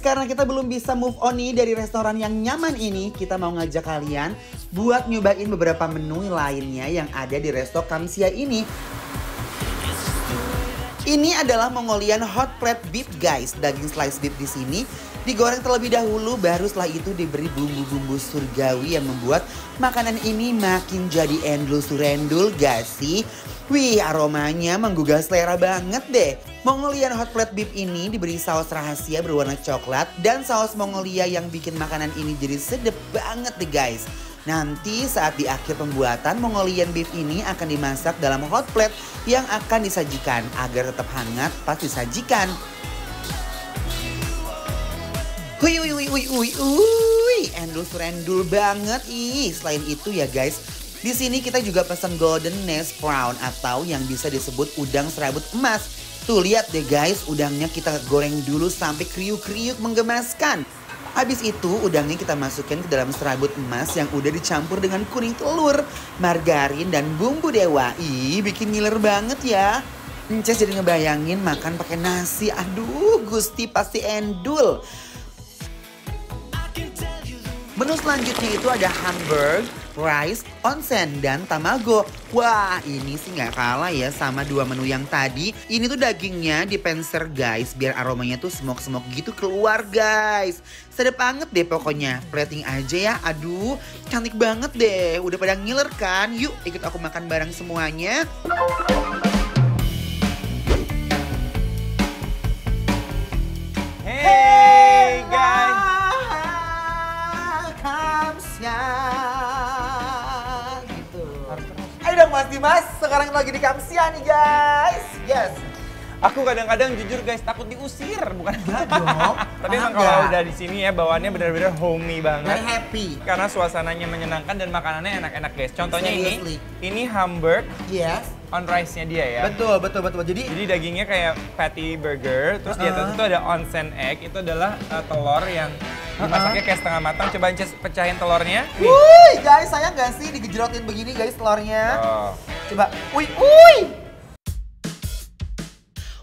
karena kita belum bisa move on nih dari restoran yang nyaman ini, kita mau ngajak kalian buat nyobain beberapa menu lainnya yang ada di resto Kamsia ini. Ini adalah Mongolian hot plate beef guys. Daging slice beef di sini digoreng terlebih dahulu, baru setelah itu diberi bumbu-bumbu surgawi yang membuat makanan ini makin jadi endul surendul gak sih? Wih, aromanya menggugah selera banget deh. Mongolian hot plate beef ini diberi saus rahasia berwarna coklat dan saus Mongolia yang bikin makanan ini jadi sedep banget deh guys. Nanti saat di akhir pembuatan, Mongolian beef ini akan dimasak dalam hot plate yang akan disajikan agar tetap hangat pas disajikan. Endul surendul banget ih. Selain itu ya guys, di sini kita juga pesan golden nest prawn atau yang bisa disebut udang serabut emas. Tuh lihat deh guys, udangnya kita goreng dulu sampai kriuk-kriuk menggemaskan. Habis itu udangnya kita masukkan ke dalam serabut emas yang udah dicampur dengan kuning telur, margarin dan bumbu dewa. Ih, bikin ngiler banget ya. Ences jadi ngebayangin makan pakai nasi. Aduh, Gusti pasti endul. Menu selanjutnya itu ada hamburger, rice, onsen, dan tamago. Wah, ini sih nggak kalah ya sama dua menu yang tadi. Ini tuh dagingnya dipenser guys, biar aromanya tuh smoke-smoke gitu keluar guys. Sedap banget deh pokoknya. Plating aja ya, aduh cantik banget deh. Udah pada ngiler kan? Yuk ikut aku makan bareng semuanya. Hey guys! Gitu. Ayo dong Mas Dimas, sekarang lagi di Kamsia nih guys. Yes. Aku kadang-kadang jujur guys takut diusir, bukan? Enggak dong. Tapi emang kalau udah di sini ya bawaannya benar-benar homey banget. Very happy. Karena suasananya menyenangkan dan makanannya enak-enak guys. Contohnya Seriously. ini hamburger Yes. on rice-nya dia ya. Betul. Jadi Dagingnya kayak patty burger, terus di atas itu ada onsen egg, itu adalah telur yang dimasaknya kayak setengah matang. Coba Ances pecahin telurnya. Nih. wuih guys, sayang gak sih digejrotin begini guys telurnya? Oh. Coba, wih.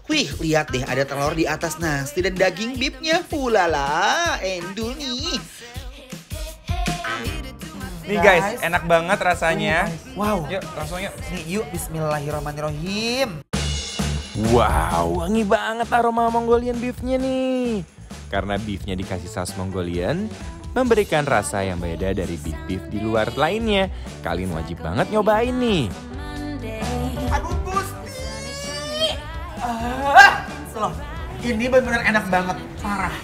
Wih, lihat deh ada telur di atas nasi dan daging beefnya. Ulala, endul nih. Nih guys, enak banget rasanya. Wow. Yuk, langsung yuk. Nih yuk, bismillahirrahmanirrahim. Wow, wangi banget aroma Mongolian beefnya nih. Karena beefnya dikasih saus Mongolian, memberikan rasa yang beda dari beef-beef di luar lainnya. Kalian wajib banget nyobain nih. Aduh Gusti. Slow. Ini benar-benar enak banget, parah.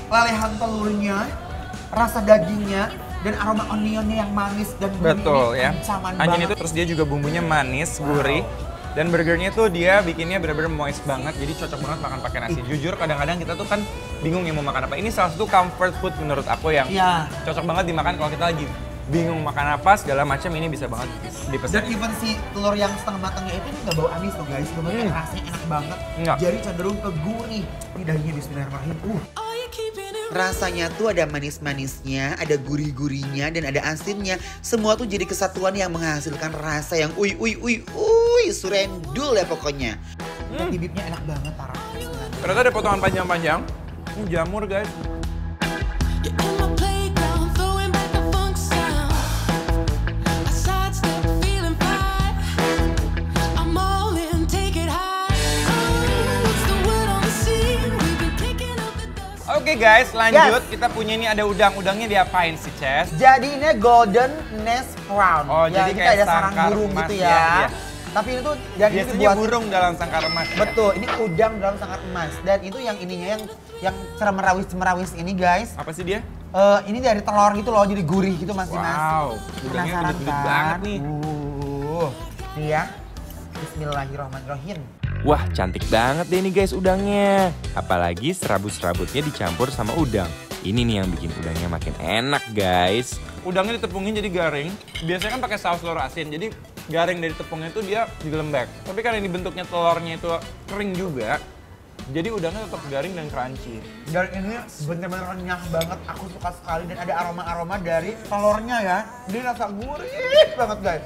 Lelehan telurnya, rasa dagingnya, dan aroma onionnya yang manis dan Betul ini ya. ancaman Anjing banget. itu terus dia juga bumbunya manis, gurih. Dan burgernya tuh dia bikinnya bener-bener moist banget, jadi cocok banget makan pakai nasi. Jujur kadang-kadang kita tuh kan bingung ya mau makan apa. Ini salah satu comfort food menurut aku yang Iya. cocok banget dimakan kalau kita lagi bingung makan apa segala macam, ini bisa banget dipesan. Dan even si telur yang setengah matangnya itu nggak bau amis loh guys, bener-bener rasanya enak banget. Enggak. Jadi cenderung ke gurih. Ini dagingnya bismillahirrahmanirrahim. Rasanya tuh ada manis-manisnya, ada gurih-gurihnya, dan ada asinnya. Semua tuh jadi kesatuan yang menghasilkan rasa yang surendul ya pokoknya. Tapi bibitnya enak banget, parah. Ternyata ada potongan panjang-panjang. Ini jamur guys. Oke guys, lanjut. Kita punya ini ada udang-udangnya diapain sih, Ces? Jadi ini golden nest prawn. Oh, jadi kita kayak ada sarang sangkar burung emas gitu ya, ya. iya. Tapi itu dan itu Biasanya buat burung dalam sangkar emas. Ya? betul, ini udang dalam sangkar emas. Dan itu yang ininya yang cemerawis ini guys. Apa sih dia? Ini dari telur gitu loh, jadi gurih gitu Mas Dimas. Wow, udangnya Penasaran gede-gede kan? banget nih. Nih ya. Bismillahirrahmanirrahim. Wah, cantik banget deh nih guys udangnya. Apalagi serabut-serabutnya dicampur sama udang. Ini nih yang bikin udangnya makin enak guys. Udangnya ditepungin jadi garing. Biasanya kan pakai saus telur asin, jadi garing dari tepungnya itu dia jadi lembek. Tapi karena ini bentuknya telurnya itu kering juga, jadi udangnya tetap garing dan crunchy. Dan ini bener-bener renyah banget, aku suka sekali dan ada aroma-aroma dari telurnya ya. Ini rasa gurih banget guys.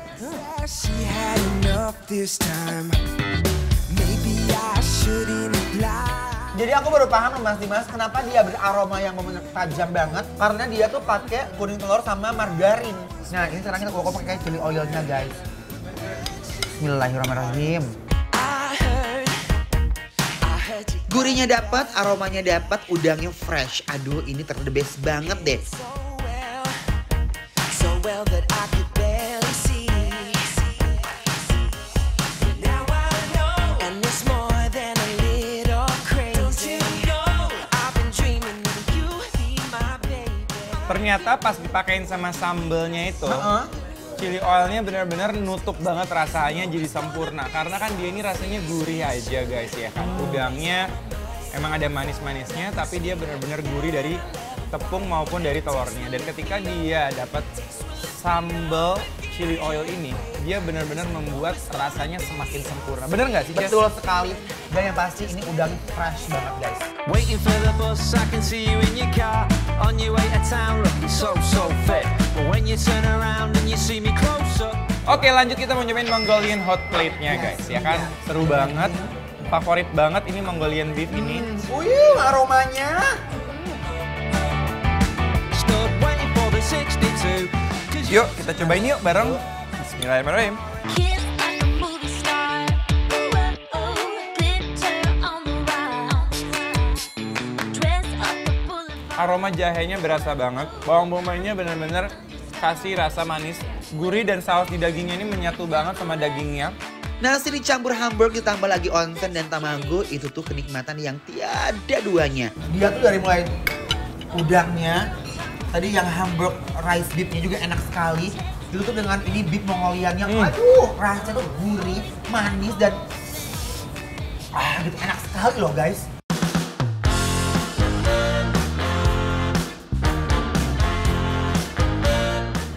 She had enough this time. Maybe I shouldn't lie. Jadi aku baru paham Mas Dimas kenapa dia beraroma yang tajam banget. Karena dia tuh pakai kuning telur sama margarin. Nah ini sekarang kita pakai chili oilnya guys. Bismillahirrahmanirrahim. Gurihnya dapat, aromanya dapat, udangnya fresh. Aduh, ini the best banget deh. Ternyata pas dipakein sama sambelnya itu, chili oilnya benar-benar nutup banget rasanya jadi sempurna. Karena kan dia ini rasanya gurih aja guys ya kan. Udangnya emang ada manis-manisnya tapi dia benar-benar gurih dari tepung maupun dari telurnya. Dan ketika dia dapat sambal chili oil ini, dia benar-benar membuat rasanya semakin sempurna. Bener nggak sih, Jess? Betul sekali. Dan yang pasti ini udang fresh banget guys. Waiting for the bus, I can see you in your car on your way to town, looking so fit. But when you turn around and you see me close up. Oke, lanjut kita mau nyobain Mongolian hot plate-nya guys, ya kan? Seru banget, favorit banget ini Mongolian beef ini. Wih, aromanya. Stood waiting for the 62. Yuk, kita cobain yuk bareng. Bismillahirrahmanirrahim. Aroma jahenya berasa banget, bawang bombaynya benar-benar kasih rasa manis, gurih dan saus di dagingnya ini menyatu banget sama dagingnya. Nasi dicampur Hamburg ditambah lagi onsen dan tamago, itu tuh kenikmatan yang tiada duanya. Dia tuh dari mulai udangnya, tadi yang Hamburg rice beefnya juga enak sekali. Itu tuh dengan ini beef Mongolian yang aduh rasanya tuh gurih, manis dan gitu enak sekali loh guys.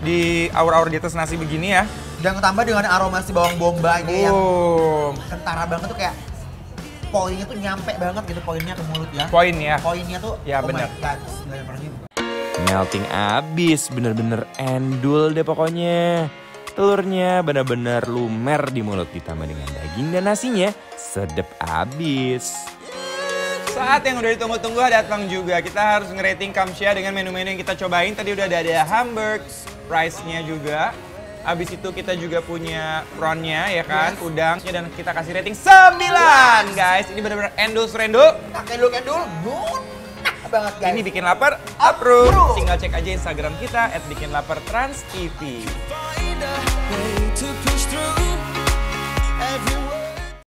Di aur-aur di atas nasi begini ya. Dan ditambah dengan aroma si bawang bombay yang kentara banget tuh kayak poinnya tuh nyampe banget gitu poinnya ke mulut ya. Poin ya. Poinnya tuh Ya, oh bener. my god. Bismillahirrahmanirrahim. Melting abis, bener-bener endul deh pokoknya. Telurnya bener-bener lumer di mulut ditambah dengan daging dan nasinya sedep abis. Saat yang udah ditunggu-tunggu datang juga. Kita harus ngerating Kamsia dengan menu-menu yang kita cobain. Tadi udah ada Hamburg, rice-nya juga. Abis itu kita juga punya prawn-nya ya kan, udangnya dan kita kasih rating 9 guys. Ini bener-bener endul serendul. Kendul, banget guys. Ini bikin lapar, approve. Tinggal cek aja Instagram kita @bikinlapartransTV. Find a way to push through. Everyone